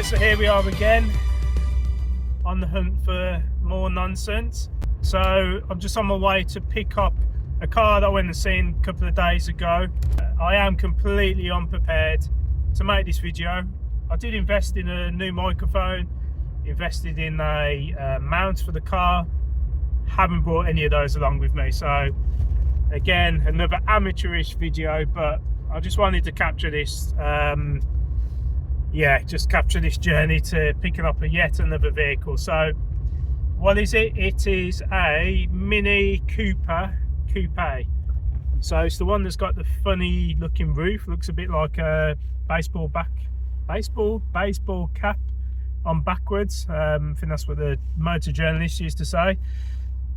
So here we are again on the hunt for more nonsense. So I'm just on my way to pick up a car that I went and seen a couple of days ago. I am completely unprepared to make this video. I did invest in a new microphone, invested in a mount for the car, haven't brought any of those along with me. So again, another amateurish video, but I just wanted to capture this just capture this journey to picking up yet another vehicle. So what is it? It is a Mini Cooper Coupe. So it's the one that's got the funny looking roof, looks a bit like a baseball cap on backwards. I think that's what the motor journalist used to say.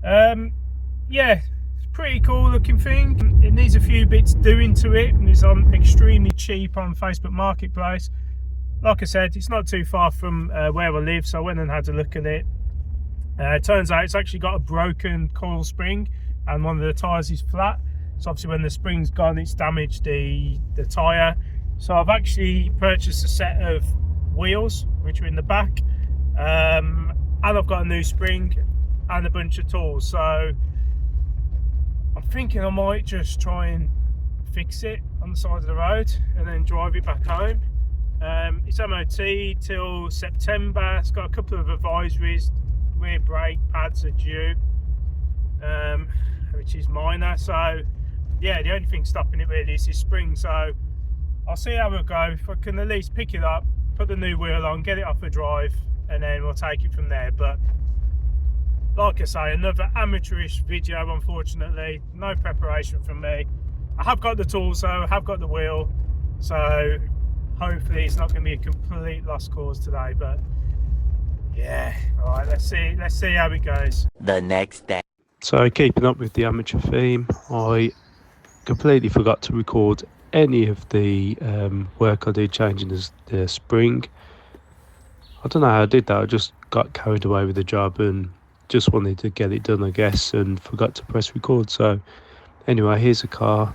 Yeah, it's a pretty cool looking thing. It needs a few bits doing to it, and it's on extremely cheap on Facebook Marketplace. Like I said, it's not too far from where I live, so I went and had a look at it. Turns out it's actually got a broken coil spring and one of the tyres is flat. So obviously when the spring's gone, it's damaged the tyre. So I've actually purchased a set of wheels, which are in the back. And I've got a new spring and a bunch of tools. So I'm thinking I might just try and fix it on the side of the road and then drive it back home. It's MOT till September. It's got a couple of advisories. Rear brake pads are due, which is minor. So yeah, the only thing stopping it really is this spring. So I'll see how it goes. If I can at least pick it up, put the new wheel on, get it off the drive, and then we'll take it from there. But like I say, another amateurish video, unfortunately. No preparation from me. I have got the tools though, I have got the wheel, so hopefully it's not going to be a complete lost cause today. But yeah, all right, let's see how it goes. The next day. So keeping up with the amateur theme, I completely forgot to record any of the work I did changing the spring. I don't know how I did that. I just got carried away with the job and just wanted to get it done, I guess, and forgot to press record. So anyway, here's a car.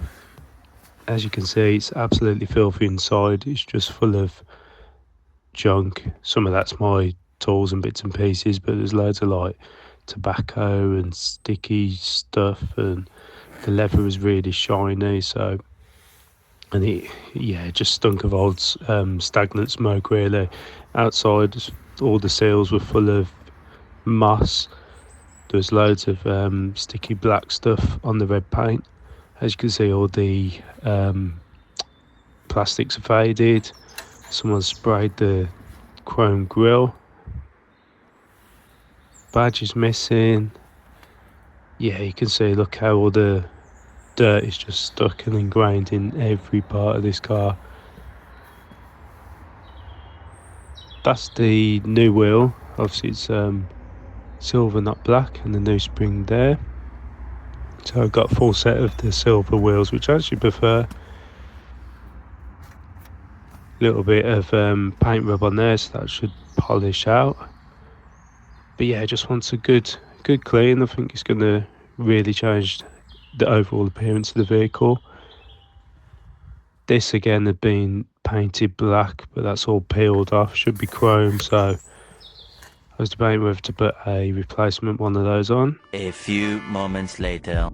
As you can see, it's absolutely filthy inside. It's just full of junk. Some of that's my tools and bits and pieces, but there's loads of like tobacco and sticky stuff, and the leather is really shiny. So, and it just stunk of old stagnant smoke really. Outside, all the seals were full of moss. There's loads of sticky black stuff on the red paint. As you can see, all the plastics are faded. Someone sprayed the chrome grille. Badge is missing. Yeah, you can see, look how all the dirt is just stuck and ingrained in every part of this car. That's the new wheel. Obviously it's silver, not black, and the new spring there. So I've got a full set of the silver wheels, which I actually prefer. A little bit of paint rub on there, so that should polish out. But yeah, just wants a good clean. I think it's going to really change the overall appearance of the vehicle. This again had been painted black, but that's all peeled off. Should be chrome, so I was debating whether to put a replacement one of those on. A few moments later.